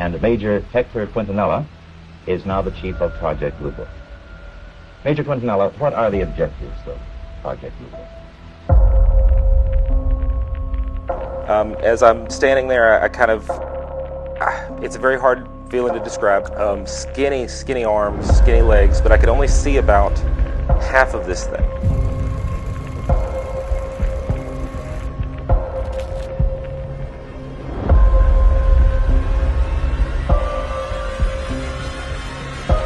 and Major Hector Quintanilla is now the chief of Project Blue Book. Major Quintanilla, what are the objectives of Project Blue Book? As I'm standing there, I kind of, it's a very hard feeling to describe. Skinny arms, skinny legs, but I could only see about half of this thing.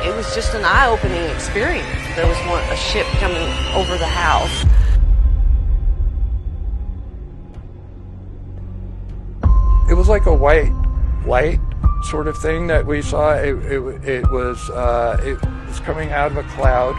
It was just an eye-opening experience. There was a ship coming over the house. It was like a white light sort of thing that we saw. It was coming out of a cloud.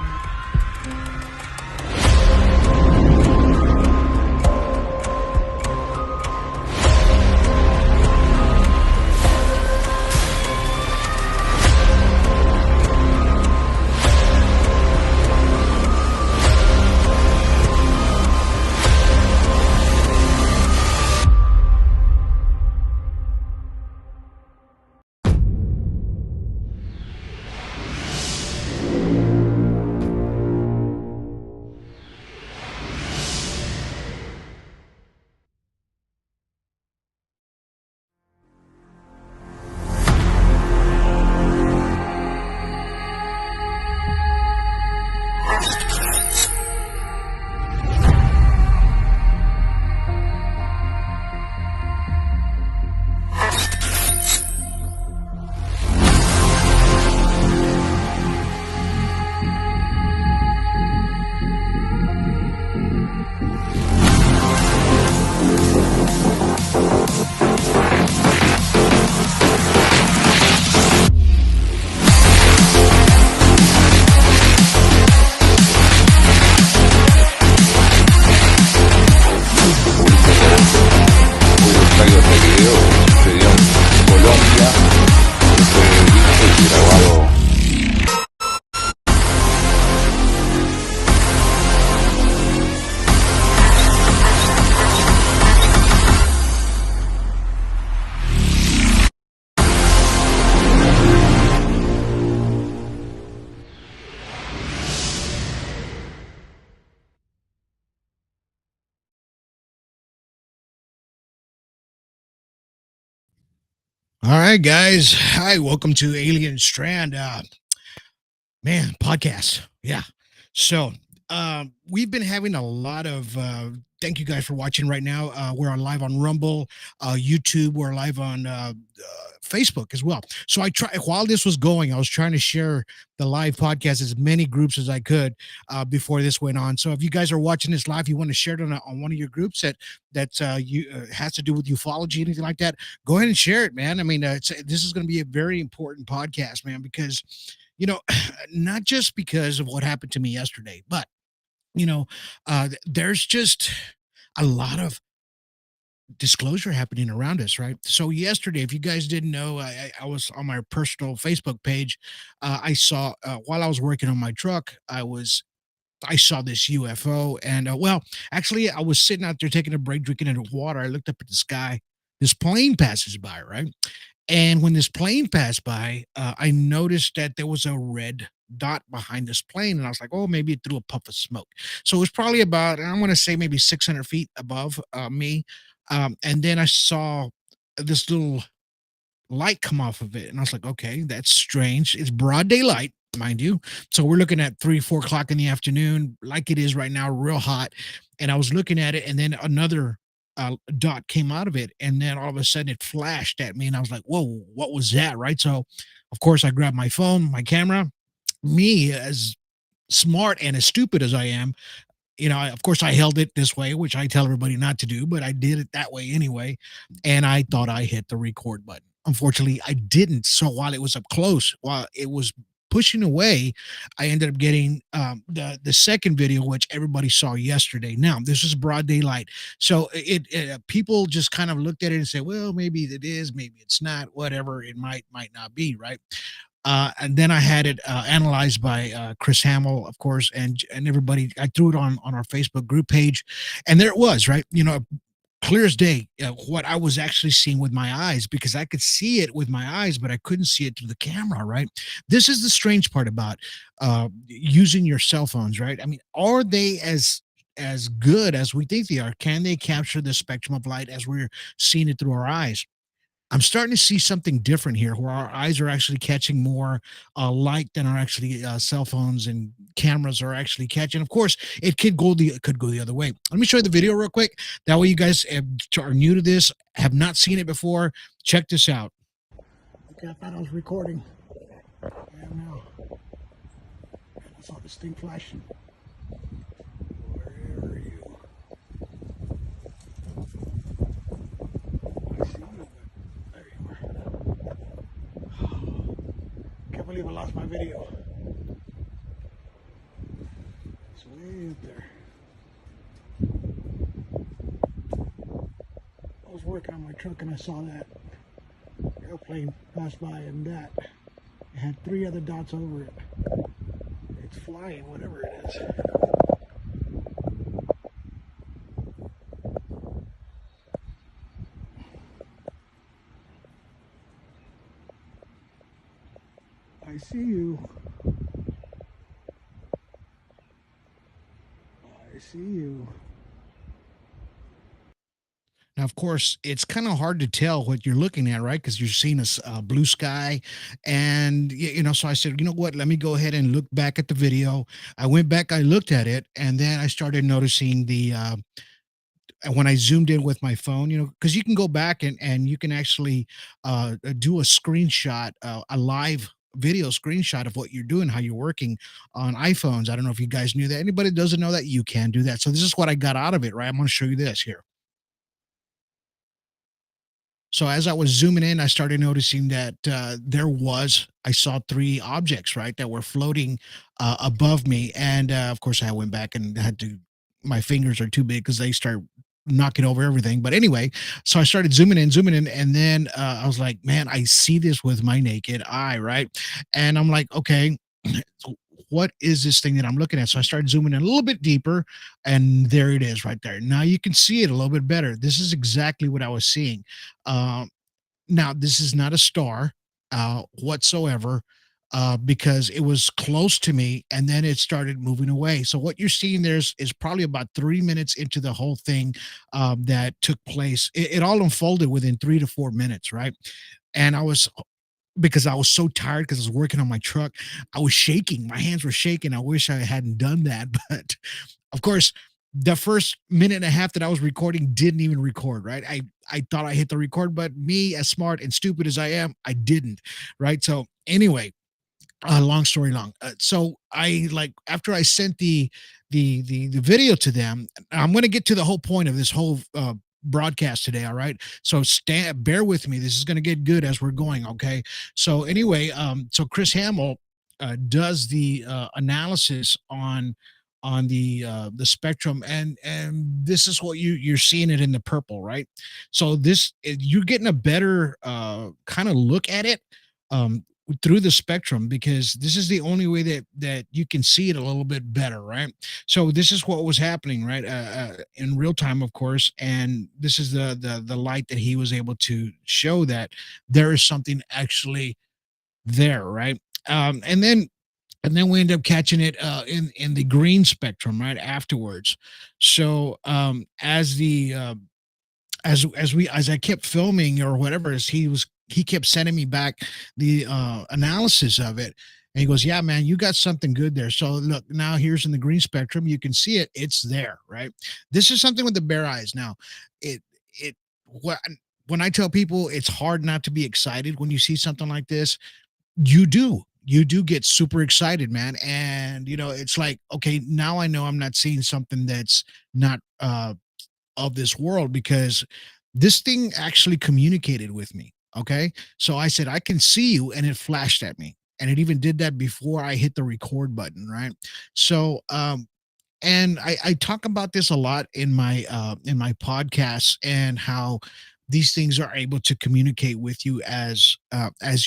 All right, guys. Hi, welcome to Alien Strand. Man, podcast. Yeah. So we've been having a lot of thank you guys for watching right now. We're on live on Rumble, YouTube, we're live on Facebook as well. So while this was going, I was trying to share the live podcast as many groups as I could before this went on. So if you guys are watching this live, you want to share it on one of your groups that has to do with ufology, anything like that, go ahead and share it, man. I mean, this is going to be a very important podcast, man, because not just because of what happened to me yesterday, but there's just a lot of disclosure happening around us, right? So yesterday, if you guys didn't know, I was on my personal Facebook page. I saw while I was working on my truck, I saw this UFO, and actually, I was sitting out there taking a break, drinking a water. I looked up at the sky. This plane passes by, right? And when this plane passed by, I noticed that there was a red dot behind this plane, and I was like, "Oh, maybe it threw a puff of smoke." So it was probably about, I want to say, maybe 600 feet above me. And then I saw this little light come off of it, and I was like, "Okay, that's strange." It's broad daylight, mind you. So we're looking at 3-4 o'clock in the afternoon, like it is right now, real hot. And I was looking at it, and then another dot came out of it, and then all of a sudden it flashed at me, and I was like, "Whoa, what was that?" Right? So, of course, I grabbed my phone, my camera. Me, as smart and as stupid as I am, of course, I held it this way, which I tell everybody not to do, but I did it that way anyway. And I thought I hit the record button. Unfortunately, I didn't. So while it was up close, while it was pushing away, I ended up getting the second video, which everybody saw yesterday. Now, this is broad daylight. So people just kind of looked at it and said, well, maybe it is, maybe it's not, whatever. It might not be, right? And then I had it analyzed by Chris Hamill, of course, and everybody. I threw it on our Facebook group page, and there it was, right? clear as day, what I was actually seeing with my eyes, because I could see it with my eyes, but I couldn't see it through the camera, right? This is the strange part about using your cell phones, right? I mean, are they as good as we think they are? Can they capture the spectrum of light as we're seeing it through our eyes? I'm starting to see something different here, where our eyes are actually catching more light than our actually cell phones and cameras are actually catching. Of course, it could go the other way. Let me show you the video real quick. That way, you guys are new to this, have not seen it before. Check this out. Okay, I thought I was recording. I am now. I saw this thing flashing. Where are you? I see you. There you are. Can't believe I lost my video. It's way up there. I was working on my truck and I saw that airplane pass by, and that it had 3 other dots over it. It's flying, whatever it is. I see you. I see you. Now, of course, it's kind of hard to tell what you're looking at, right? Because you're seeing a blue sky, and so I said, you know what? Let me go ahead and look back at the video. I went back, I looked at it, and then I started noticing and when I zoomed in with my phone, because you can go back and you can actually do a screenshot, a live video screenshot of what you're doing, how you're working on iPhones. I don't know if you guys knew that. Anybody that doesn't know that, you can do that. So this is what I got out of it, right? I'm going to show you this here. So as I was zooming in, I started noticing that I saw 3 objects, right, that were floating above me. And of course, I went back and my fingers are too big because they start knocking over everything. But anyway, so I started zooming in. And then I was like, man, I see this with my naked eye, right? And I'm like, okay, so what is this thing that I'm looking at? So I started zooming in a little bit deeper, and there it is right there. Now you can see it a little bit better. This is exactly what I was seeing. Um, Now, this is not a star whatsoever, because it was close to me and then it started moving away. So what you're seeing there is probably about 3 minutes into the whole thing that took place. It all unfolded within 3 to 4 minutes, right? And because I was so tired because I was working on my truck, I was shaking. My hands were shaking. I wish I hadn't done that, but of course, the first minute and a half that I was recording didn't even record, right? I thought I hit the record, but me, as smart and stupid as I am, I didn't, right? So anyway, long story long. So I, like, after I sent the video to them, I'm going to get to the whole point of this whole broadcast today. All right. So bear with me. This is going to get good as we're going. Okay. So anyway, so Chris Hamill does the analysis on the spectrum, and this is what you're seeing it in the purple, right? So you're getting a better kind of look at it through the spectrum, because this is the only way that you can see it a little bit better, right? So this is what was happening, right, in real time, of course. And this is the light that he was able to show, that there is something actually there, right? And then we end up catching it in the green spectrum right afterwards. So as I kept filming or whatever, as he kept sending me back the analysis of it, and he goes, yeah, man, you got something good there. So look, now here's in the green spectrum, you can see it. It's there, right? This is something with the bare eyes. Now, it what when I tell people it's hard not to be excited when you see something like this, you do get super excited, man. And it's like, okay, now I know I'm not seeing something that's not of this world, because this thing actually communicated with me. Okay, so I said, I can see you, and it flashed at me, and it even did that before I hit the record button, right? So and I talk about this a lot in my podcasts, and how these things are able to communicate with you as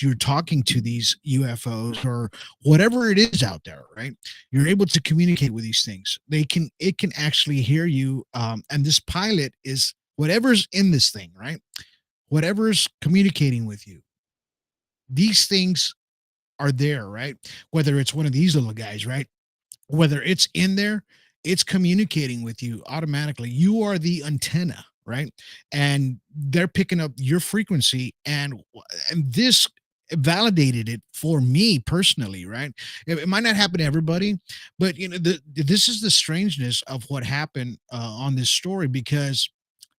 you're talking to these UFOs or whatever it is out there, right? You're able to communicate with these things. It can actually hear you, and this pilot is whatever's in this thing, right? Whatever's communicating with you, these things are there, right? Whether it's one of these little guys, right? Whether it's in there, it's communicating with you automatically. You are the antenna, right? And they're picking up your frequency, and this validated it for me personally, right? It might not happen to everybody, but this is the strangeness of what happened on this story, because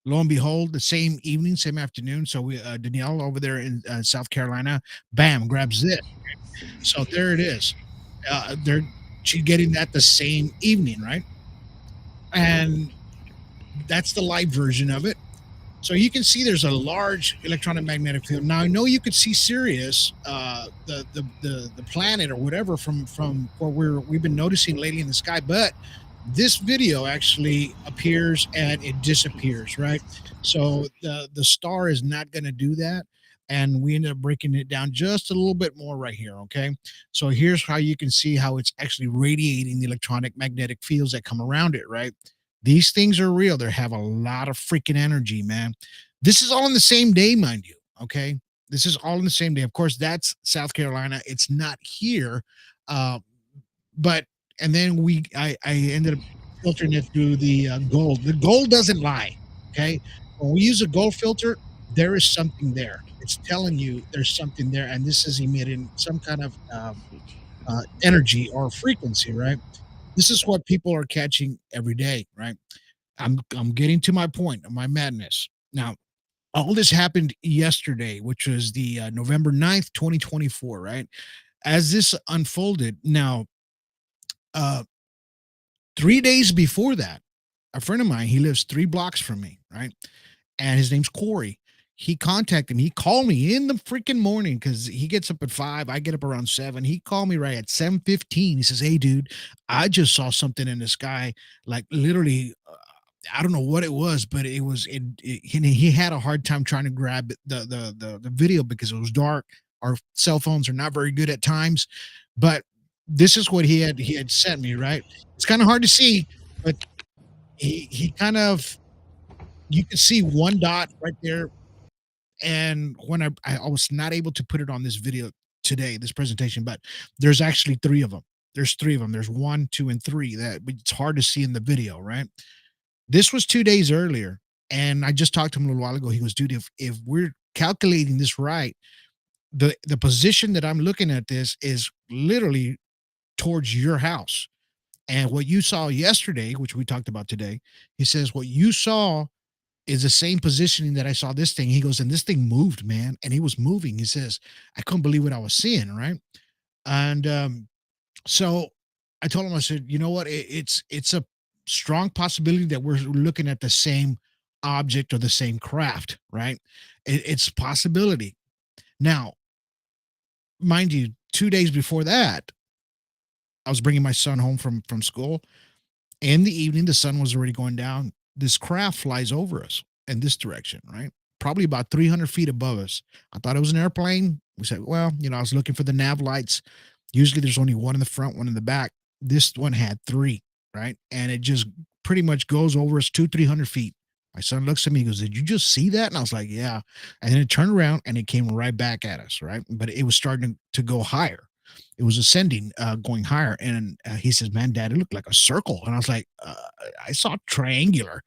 lo and behold, the same evening, same afternoon. So Danielle over there in South Carolina, bam, grabs this. So there it is. They're She's getting that the same evening, right? And that's the live version of it. So you can see there's a large electronic magnetic field. Now I know you could see Sirius, the planet or whatever from where we've been noticing lately in the sky, but this video actually appears and it disappears, right? So the star is not going to do that, and we ended up breaking it down just a little bit more right here. Okay, so here's how you can see how it's actually radiating the electronic magnetic fields that come around it, right? These things are real. They have a lot of freaking energy, man. This is all in the same day, mind you. Okay, this is all in the same day. Of course, that's South Carolina. It's not here, uh, but and then I ended up filtering it through the gold. The gold doesn't lie. Okay, when we use a gold filter, there is something there. It's telling you there's something there, and this is emitting some kind of energy or frequency, right? This is what people are catching every day, right? I'm getting to my point of my madness now. All this happened yesterday, which was the November 9th, 2024, right? As this unfolded, now, uh, 3 days before that, a friend of mine, he lives 3 blocks from me, right? And his name's Corey. He contacted me. He called me in the freaking morning because he gets up at 5. I get up around 7. He called me right at 7:15. He says, "Hey, dude, I just saw something in the sky, like literally. I don't know what it was, but it was. He had a hard time trying to grab the video because it was dark. Our cell phones are not very good at times, but this is what he had sent me. Right? It's kind of hard to see, but he kind of, you can see one dot right there. And when I was not able to put it on this video today, this presentation, but there's actually 3 of them. There's 3 of them. There's 1, 2, and 3 that it's hard to see in the video, right? This was 2 days earlier, and I just talked to him a little while ago. He goes, "Dude, if we're calculating this right, the position that I'm looking at this is literally towards your house. And what you saw yesterday, which we talked about today," he says, "what you saw is the same positioning that I saw this thing." He goes, "And this thing moved, man, and it was moving." He says, "I couldn't believe what I was seeing," right? And so I told him, I said, "You know what? It's a strong possibility that we're looking at the same object or the same craft, right? It's a possibility." Now, mind you, 2 days before that, I was bringing my son home from school. In the evening, the sun was already going down. This craft flies over us in this direction, right? Probably about 300 feet above us. I thought it was an airplane. We said, well, I was looking for the nav lights. Usually there's only one in the front, one in the back. This one had 3, right? And it just pretty much goes over us 300 feet. My son looks at me, he goes, "Did you just see that?" And I was like, "Yeah." And then it turned around and it came right back at us, right? But it was starting to go higher. It was ascending, going higher. And he says, "Man, Dad, it looked like a circle." And I was like, "I saw triangular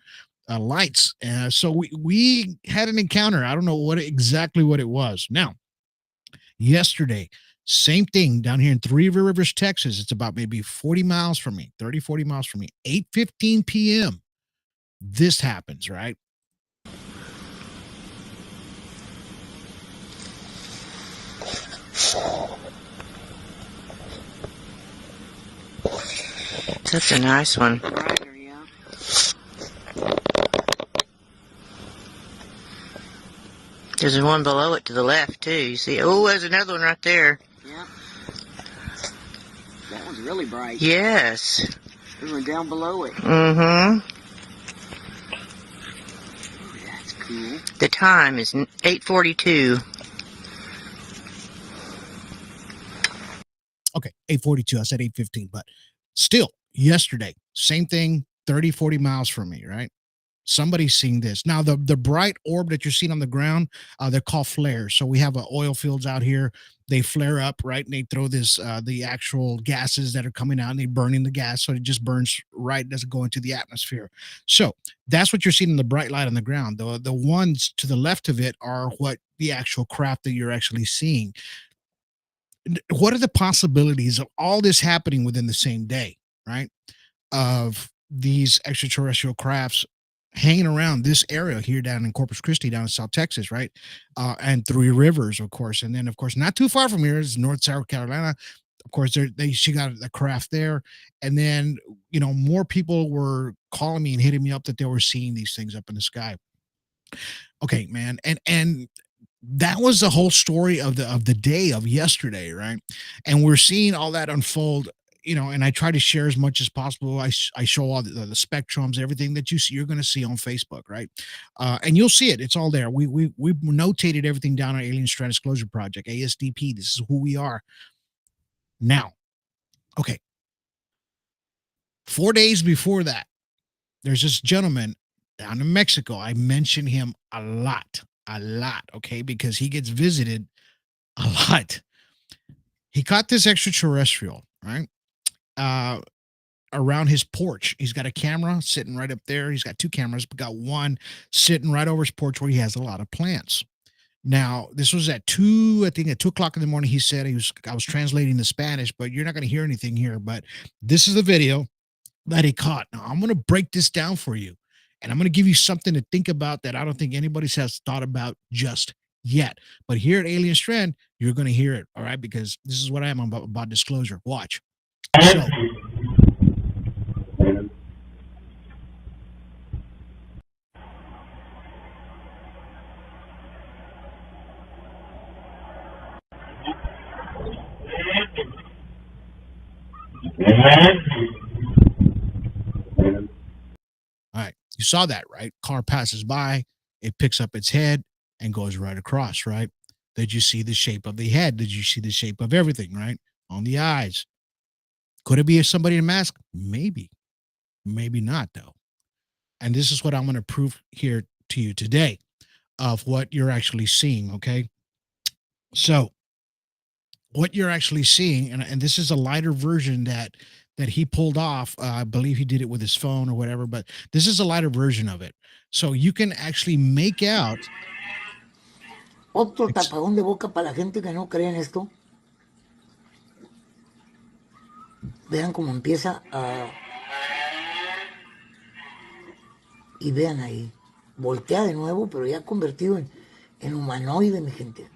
lights." So we had an encounter. I don't know exactly what it was. Now, yesterday, same thing down here in Three Rivers, Texas. It's about maybe 40 miles from me, 30, 40 miles from me, 8:15 p.m. This happens, right? That's a nice one. Brighter, yeah. There's one below it to the left, too. You see? Oh, there's another one right there. Yeah. That one's really bright. Yes. There's one down below it. Mm-hmm. Oh, that's cool. The time is 8:42. Okay, 8:42. I said 8:15, but still, yesterday, same thing, 30, 40 miles from me, right? Somebody's seeing this. Now, the bright orb that you're seeing on the ground, they're called flares. So we have oil fields out here. They flare up, right? And they throw this the actual gases that are coming out, and they burning the gas, so it just burns right, doesn't go into the atmosphere. So that's what you're seeing in the bright light on the ground. The ones to the left of it are what the actual craft that you're actually seeing. What are the possibilities of all this happening within the same day, right? Of these extraterrestrial crafts hanging around this area here down in Corpus Christi, down in South Texas, right? And Three Rivers, of course. And then, of course, not too far from here is North South Carolina. Of course, she got a craft there. And then, more people were calling me and hitting me up that they were seeing these things up in the sky. Okay, man. And that was the whole story of the day of yesterday, right? And we're seeing all that unfold, and I try to share as much as possible. I show all the spectrums, everything that you're going to see on Facebook, right? And you'll see it. It's all there. We notated everything down on Alien Strand Disclosure Project, ASDP. This is who we are now. Okay. 4 days before that, there's this gentleman down in Mexico. I mention him a lot, okay, because he gets visited a lot. He caught this extraterrestrial, right? Around his porch. He's got a camera sitting right up there. He's got two cameras, but got one sitting right over his porch where he has a lot of plants. Now, this was at 2 o'clock in the morning. He said I was translating the Spanish, but you're not going to hear anything here. But this is the video that he caught. Now, I'm going to break this down for you, and I'm going to give you something to think about that I don't think anybody has thought about just yet. But here at Alien Strand, you're going to hear it, all right? Because this is what I am about disclosure. Watch. So, all right, you saw that, right? Car passes by, it picks up its head and goes right across, right? Did you see the shape of the head? Did you see the shape of everything, right? On the eyes. Could it be somebody in a mask? Maybe. Maybe not, though. And this is what I'm going to prove here to you today of what you're actually seeing, okay? So, what you're actually seeing, and this is a lighter version that he pulled off. I believe he did it with his phone or whatever, but this is a lighter version of it. So you can actually make out. Otro tapadón de boca para la gente que no cree en esto. Vean cómo empieza a... Y vean ahí. Voltea de nuevo, pero ya convertido en humanoide, mi gente.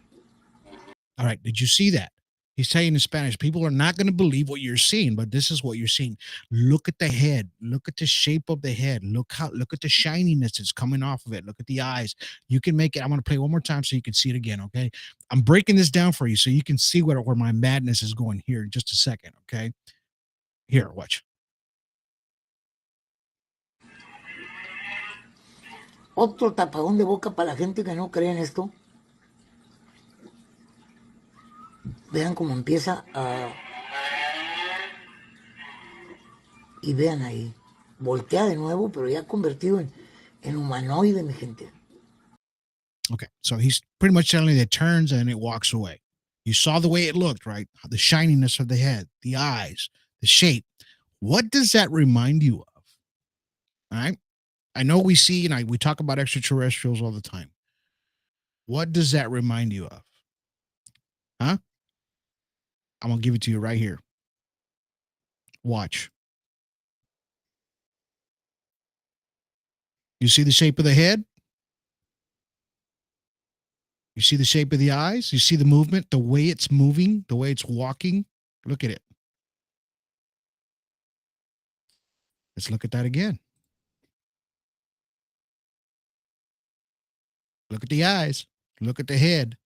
All right, did you see that? He's saying in Spanish, people are not going to believe what you're seeing, but this is what you're seeing. Look at the head. Look at the shape of the head. Look at the shininess that's coming off of it. Look at the eyes. You can make it. I'm going to play one more time so you can see it again, okay? I'm breaking this down for you so you can see where my madness is going here in just a second, okay? Here, watch. Otro tapadón de boca para la gente que no cree en esto. Vean cómo empieza a... Y vean ahí. Voltea de nuevo, pero ya convertido en humanoide, mi gente. Okay, so he's pretty much telling you that it turns and it walks away. You saw the way it looked, right? The shininess of the head, the eyes, the shape. What does that remind you of? All right. I know we see, we talk about extraterrestrials all the time. What does that remind you of? Huh? I'm going to give it to you right here. Watch. You see the shape of the head? You see the shape of the eyes? You see the movement, the way it's moving, the way it's walking? Look at it. Let's look at that again. Look at the eyes. Look at the head.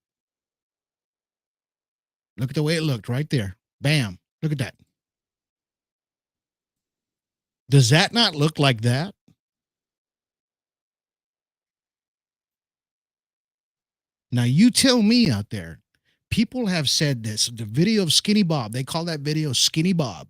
Look at the way it looked right there. Bam. Look at that. Does that not look like that? Now, you tell me out there. People have said this. The video of Skinny Bob, they call that video Skinny Bob,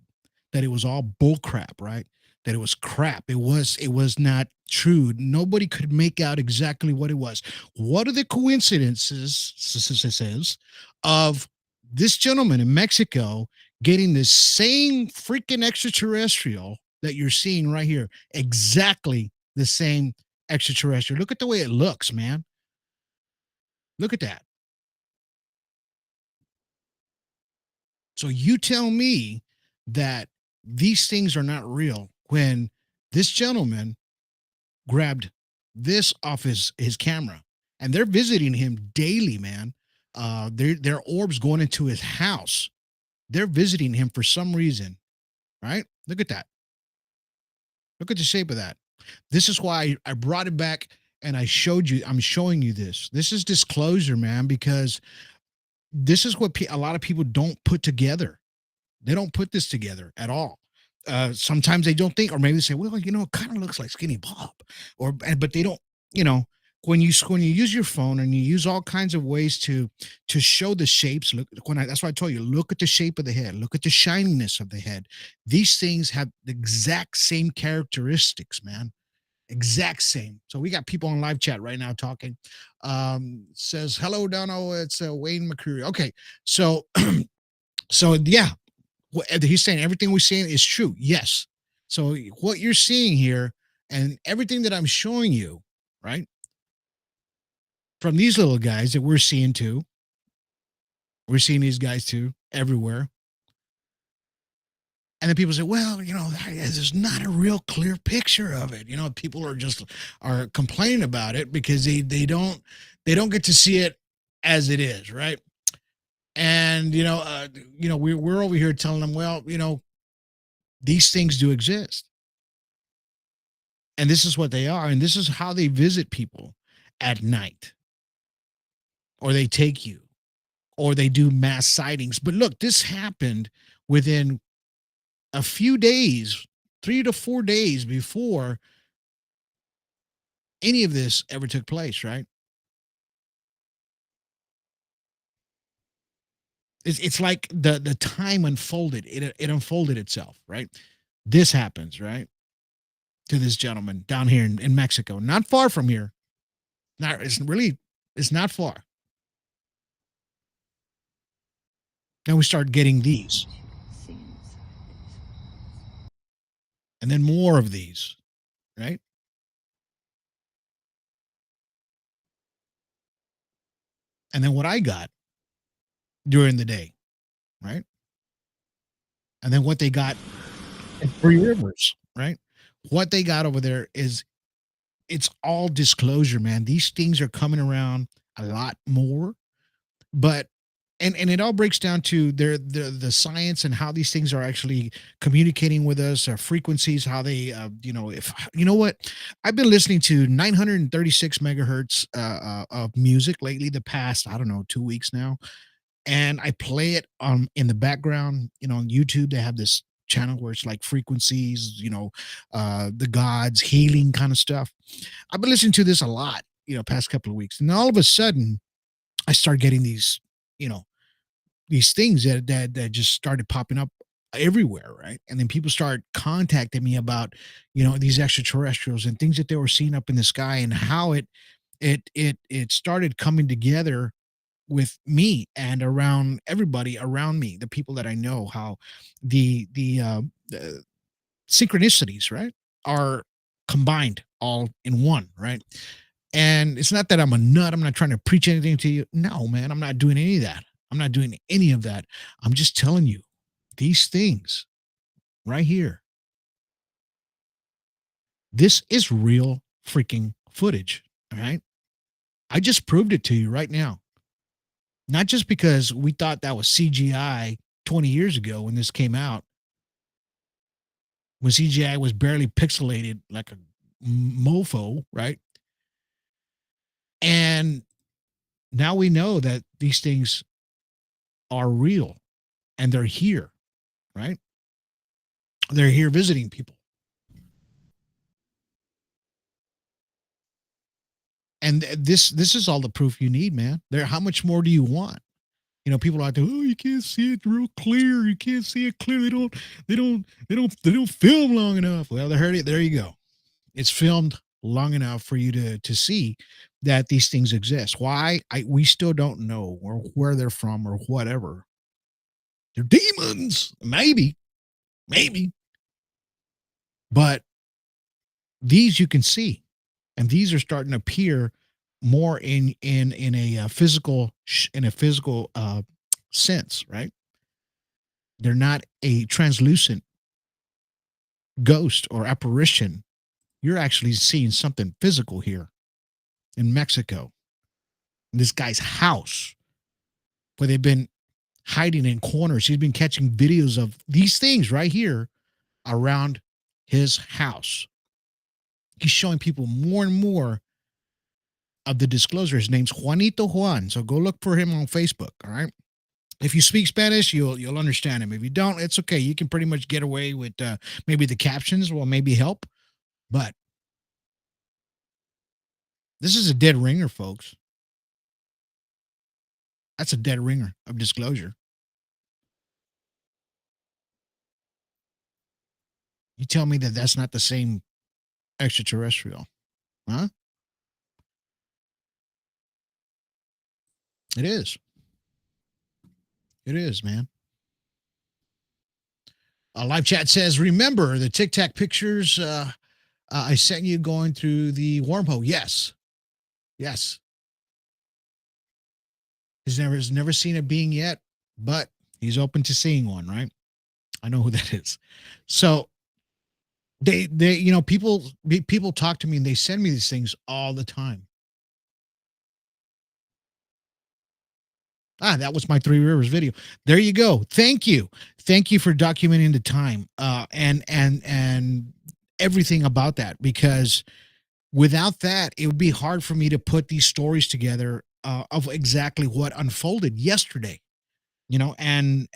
that it was all bull crap, right? that it was crap. It was not true. Nobody could make out exactly what it was. What are the coincidences says of this gentleman in Mexico getting the same freaking extraterrestrial that you're seeing right here? Exactly the same extraterrestrial. Look at the way it looks, man. Look at that. So you tell me that these things are not real when this gentleman grabbed this off his camera, and they're visiting him daily, man. Their orbs going into his house. They're visiting him for some reason, right? Look at that. Look at the shape of that. This is why I brought it back and I showed you. I'm showing you this. This is disclosure, man, because this is what a lot of people don't put together. They don't put this together at all. Sometimes they don't think, or maybe they say, "Well, it kind of looks like Skinny Bob," but they don't. You know, when you use your phone and you use all kinds of ways to show the shapes. Look, that's why I told you, look at the shape of the head, look at the shininess of the head. These things have the exact same characteristics, man. Exact same. So we got people on live chat right now talking. Says hello, Dono. It's Wayne McCreary. Okay, so so yeah, he's saying everything we're saying is true. Yes. So what you're seeing here and everything that I'm showing you, right, from these little guys that we're seeing too, we're seeing these guys too everywhere. And then people say, well, there's not a real clear picture of it. People are complaining about it because they don't get to see it as it is, right? And we're over here telling them, well, these things do exist. And this is what they are. And this is how they visit people at night. Or they take you. Or they do mass sightings. But look, this happened within a few days, 3 to 4 days before any of this ever took place, right? It's like the time unfolded. It unfolded itself, right? This happens, right? To this gentleman down here in Mexico, not far from here. It's not far. Then we start getting these. And then more of these, right? And then what I got during the day, right? And then what they got in Three Rivers, right? What they got over there is, it's all disclosure, man. These things are coming around a lot more, but and it all breaks down to the science and how these things are actually communicating with us, our frequencies, how they if what, I've been listening to 936 megahertz of music lately, the past, I don't know, 2 weeks now, and I play it in the background. On YouTube they have this channel where it's like frequencies, the gods, healing kind of stuff. I've been listening to this a lot, past couple of weeks, and all of a sudden I start getting these things that just started popping up everywhere, right? And then people start contacting me about these extraterrestrials and things that they were seeing up in the sky, and how it started coming together with me and around everybody around me, the people that I know, how the synchronicities, right, are combined all in one, right? And it's not that I'm a nut. I'm not trying to preach anything to you. No, man, I'm not doing any of that. I'm not doing any of that. I'm just telling you these things right here. This is real freaking footage. All right. I just proved it to you right now. Not just because we thought that was CGI 20 years ago when this came out, when CGI was barely pixelated like a mofo, right? And now we know that these things are real and they're here, right? They're here visiting people. And this is all the proof you need, man. How much more do you want? People out there, oh, you can't see it real clear. You can't see it clear. They don't film long enough. Well, they heard it. There you go. It's filmed long enough for you to see that these things exist. Why? We still don't know or where they're from or whatever. They're demons. Maybe. But these you can see, and these are starting to appear more in a physical sense, right? They're not a translucent ghost or apparition. You're actually seeing something physical here in Mexico. In this guy's house, where they've been hiding in corners. He's been catching videos of these things right here around his house. He's showing people more and more of the disclosure. His name's Juanito Juan. So go look for him on Facebook. All right. If you speak Spanish, you'll understand him. If you don't, it's okay. You can pretty much get away with maybe the captions will maybe help. But this is a dead ringer, folks. That's a dead ringer of disclosure. You tell me that that's not the same extraterrestrial, huh? It is. It is, man. Live chat says, remember the Tic Tac pictures I sent you going through the wormhole. Yes. He's never seen a being yet, but he's open to seeing one, right? I know who that is. So they people talk to me and they send me these things all the time. That was my Three Rivers video. There you go. Thank you for documenting the time and everything about that, because without that, it would be hard for me to put these stories together of exactly what unfolded yesterday, and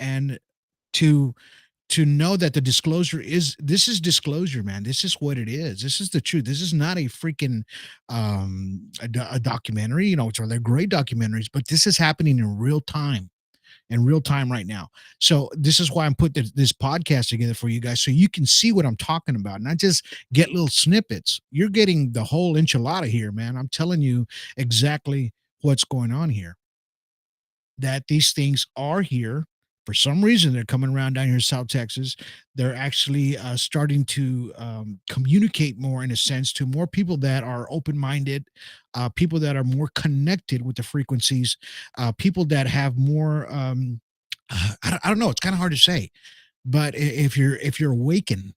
to know that the disclosure is disclosure, man. This is what it is. This is the truth. This is not a freaking a documentary, so they're great documentaries, but this is happening in real time right now. So this is why I'm putting this podcast together for you guys, so you can see what I'm talking about, not just get little snippets. You're getting the whole enchilada here, man. I'm telling you exactly what's going on here, that these things are here. For some reason, they're coming around down here in South Texas. They're actually starting to communicate more, in a sense, to more people that are open-minded, people that are more connected with the frequencies, people that have more. I don't know. It's kind of hard to say, but if you're awakened,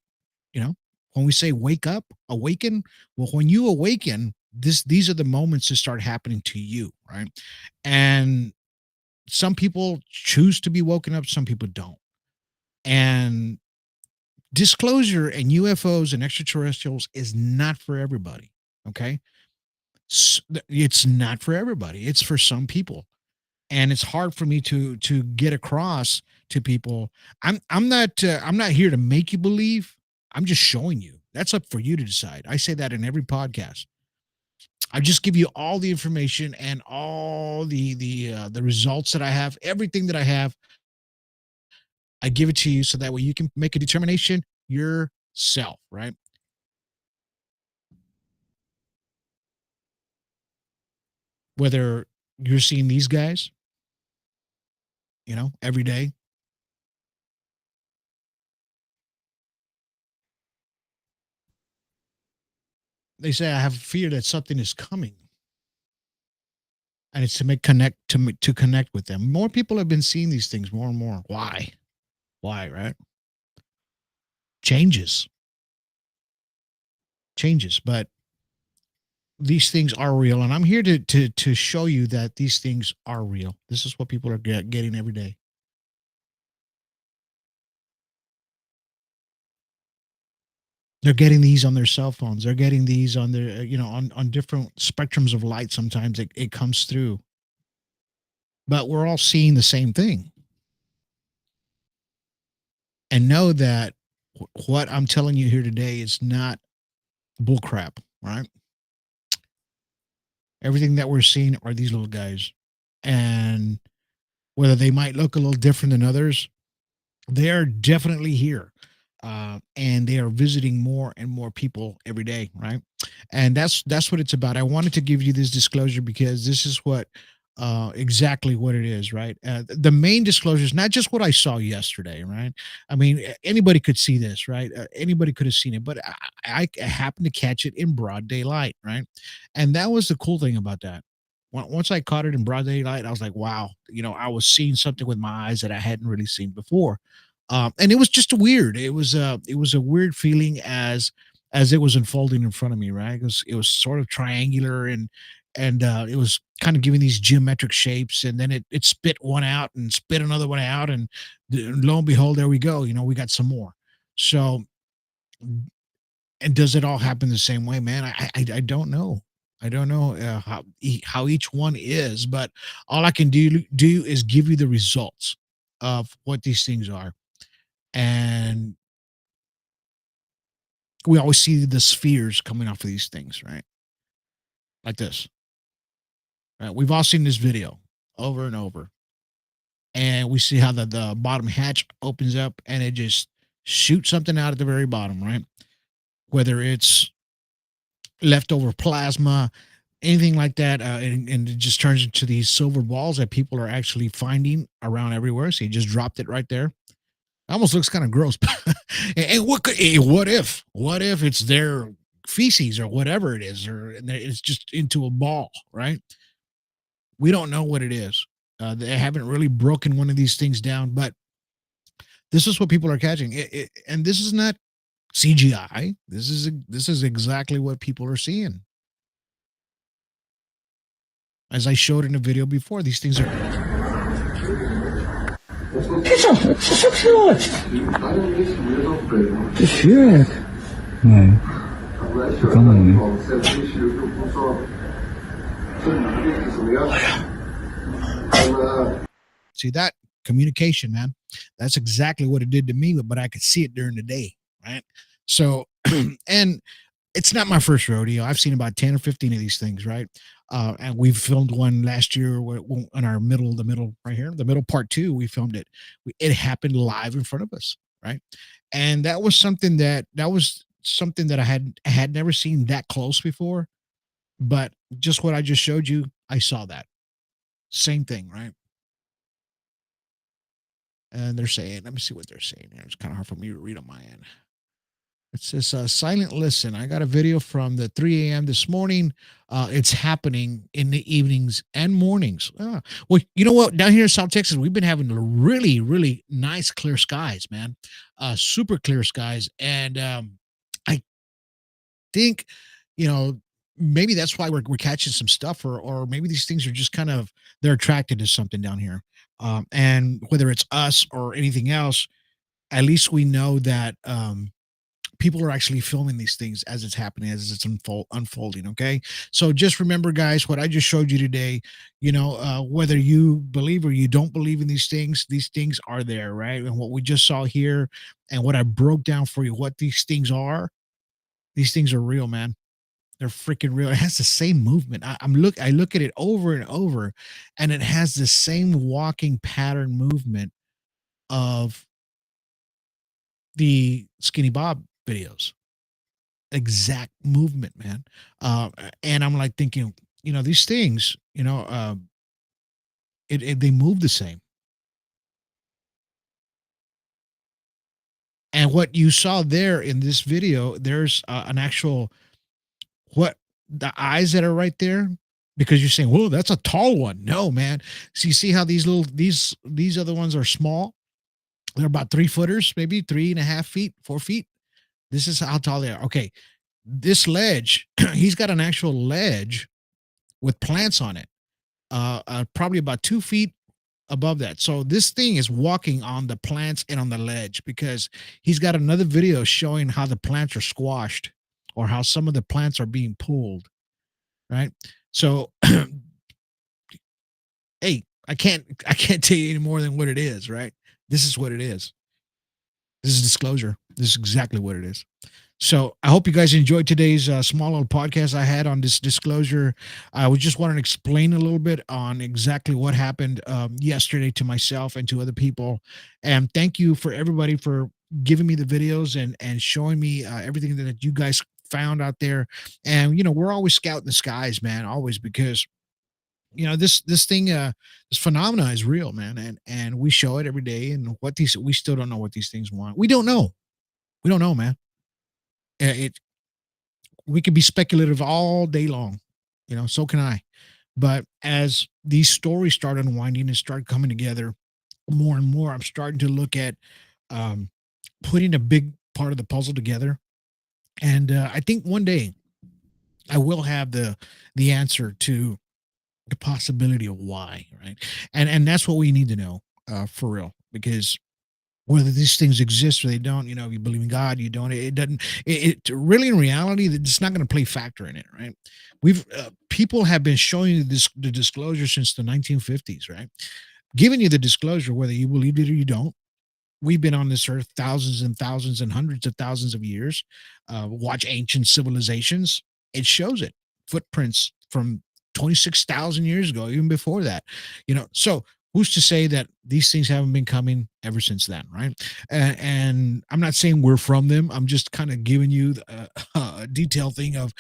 when we say wake up, awaken. Well, when you awaken, these are the moments that start happening to you, right? And some people choose to be woken up, some people don't. And disclosure and UFOs and extraterrestrials is not for everybody. Okay. It's not for everybody. It's for some people. And it's hard for me to get across to people. I'm not here to make you believe. I'm just showing you. That's up for you to decide. I say that in every podcast. I just give you all the information and all the results that I have, everything that I have. I give it to you so that way you can make a determination yourself, right? Whether you're seeing these guys, every day. They say I have fear that something is coming. And it's to connect with them. More people have been seeing these things more and more. Why, right? Changes, but these things are real, and I'm here to show you that these things are real. This is what people are getting every day. They're getting these on their cell phones. They're getting these on their, on different spectrums of light. Sometimes it comes through, but we're all seeing the same thing. And know that what I'm telling you here today is not bullcrap, right? Everything that we're seeing are these little guys. And whether they might look a little different than others, they are definitely here. And they are visiting more and more people every day, right? And that's what it's about. I wanted to give you this disclosure because this is what exactly what it is, right? The main disclosure is not just what I saw yesterday, right? I mean, anybody could see this, right? Anybody could have seen it, but I happened to catch it in broad daylight, right? And that was the cool thing about that. Once I caught it in broad daylight, I was like, wow, I was seeing something with my eyes that I hadn't really seen before. And it was just weird. It was a weird feeling as it was unfolding in front of me, right? It was sort of triangular and it was kind of giving these geometric shapes, and then it spit one out and spit another one out, and lo and behold, there we go. We got some more. So, and does it all happen the same way, man? I don't know. I don't know how each one is, but all I can do is give you the results of what these things are. And we always see the spheres coming off of these things, right? Like this. Right? We've all seen this video over and over. And we see how the bottom hatch opens up and it just shoots something out at the very bottom, right? Whether it's leftover plasma, anything like that, and it just turns into these silver balls that people are actually finding around everywhere. So you just dropped it right there. Almost looks kind of gross. And what if it's their feces or whatever it is, or it's just into a ball, right? We don't know what it is. They haven't really broken one of these things down, but this is what people are catching. And this is not CGI. This is exactly what people are seeing. As I showed in the video before, these things are. See that communication, man? That's exactly what it did to me, but I could see it during the day, right? So, and it's not my first rodeo. I've seen about 10 or 15 of these things, right? And we filmed one last year on our the middle right here, the middle part two. We filmed it. It happened live in front of us, right? And that was something that I had never seen that close before. But just what I just showed you, I saw that same thing, right? And they're saying, let me see what they're saying here. It's kind of hard for me to read on my end. It says silent listen. I got a video from the 3 a.m. this morning. It's happening in the evenings and mornings. Well, you know what? Down here in South Texas, we've been having really, really nice clear skies, man. Super clear skies. And I think, you know, maybe that's why we're catching some stuff, or maybe these things are just kind of, they're attracted to something down here. And whether it's us or anything else, at least we know that people are actually filming these things as it's happening, as it's unfolding. Okay. So just remember, guys, what I just showed you today, whether you believe or you don't believe in these things are there, right? And what we just saw here and what I broke down for you, what these things are real, man. They're freaking real. It has the same movement. I look at it over and over, and it has the same walking pattern movement of the Skinny Bob videos. Exact movement, man. And I'm like thinking, these things, they move the same. And what you saw there in this video, there's an actual what the eyes that are right there, because you're saying, "Whoa, that's a tall one." No, man. So you see how these other ones are small? They're about 3 footers, maybe 3.5 feet, 4 feet. This is how tall they are. Okay, this ledge, he's got an actual ledge with plants on it, probably about 2 feet above that. So this thing is walking on the plants and on the ledge, because he's got another video showing how the plants are squashed or how some of the plants are being pulled. Right. So, hey, I can't tell you any more than what it is. Right. This is what it is. This is disclosure. This is exactly what it is. So I hope you guys enjoyed today's small little podcast I had on this disclosure. I was just wanting to explain a little bit on exactly what happened yesterday to myself and to other people. And thank you for everybody for giving me the videos and showing me everything that you guys found out there. And we're always scouting the skies, man, always, because this thing this phenomena is real, man, and we show it every day. And we still don't know what these things want. We don't know, man. It We can be speculative all day long, so can I. But as these stories start unwinding and start coming together more and more, I'm starting to look at um, putting a big part of the puzzle together. And I think one day I will have the answer to the possibility of why, right? And that's what we need to know, for real, because whether these things exist or they don't, if you believe in God, you don't, it doesn't, it really, in reality, it's not going to play factor in it, right? People have been showing you the disclosure since the 1950s, right? Giving you the disclosure, whether you believe it or you don't. We've been on this earth thousands and thousands and hundreds of thousands of years. Watch ancient civilizations. It shows it. Footprints from 26,000 years ago, even before that. So who's to say that these things haven't been coming ever since then, right? And I'm not saying we're from them. I'm just kind of giving you a detailed thing of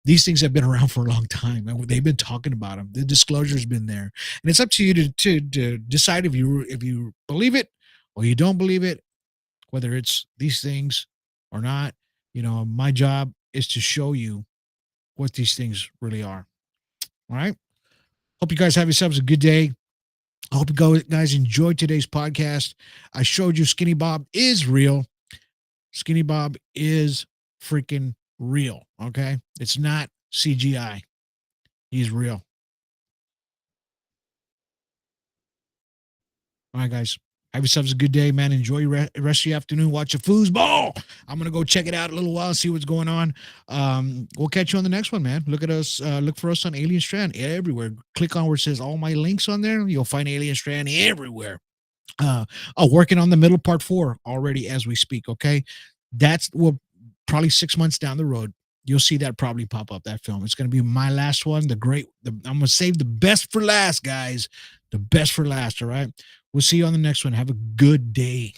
these things have been around for a long time, and they've been talking about them. The disclosure's been there, and it's up to you to decide if you believe it or you don't believe it, whether it's these things or not. My job is to show you what these things really are. All right. Hope you guys have yourselves a good day. I hope you guys enjoyed today's podcast. I showed you Skinny Bob is real. Skinny Bob is freaking real. Okay. It's not CGI. He's real. All right, guys. Have yourselves a good day, man. Enjoy your rest of your afternoon. Watch a foosball. I'm gonna go check it out a little while, see what's going on. We'll catch you on the next one, man. Look at us. Look for us on Alien Strand everywhere. Click on where it says all my links on there. You'll find Alien Strand everywhere. Working on the middle part 4 already as we speak. Okay, that's probably 6 months down the road. You'll see that probably pop up, that film. It's going to be my last one. I'm going to save the best for last, guys. The best for last. All right. We'll see you on the next one. Have a good day.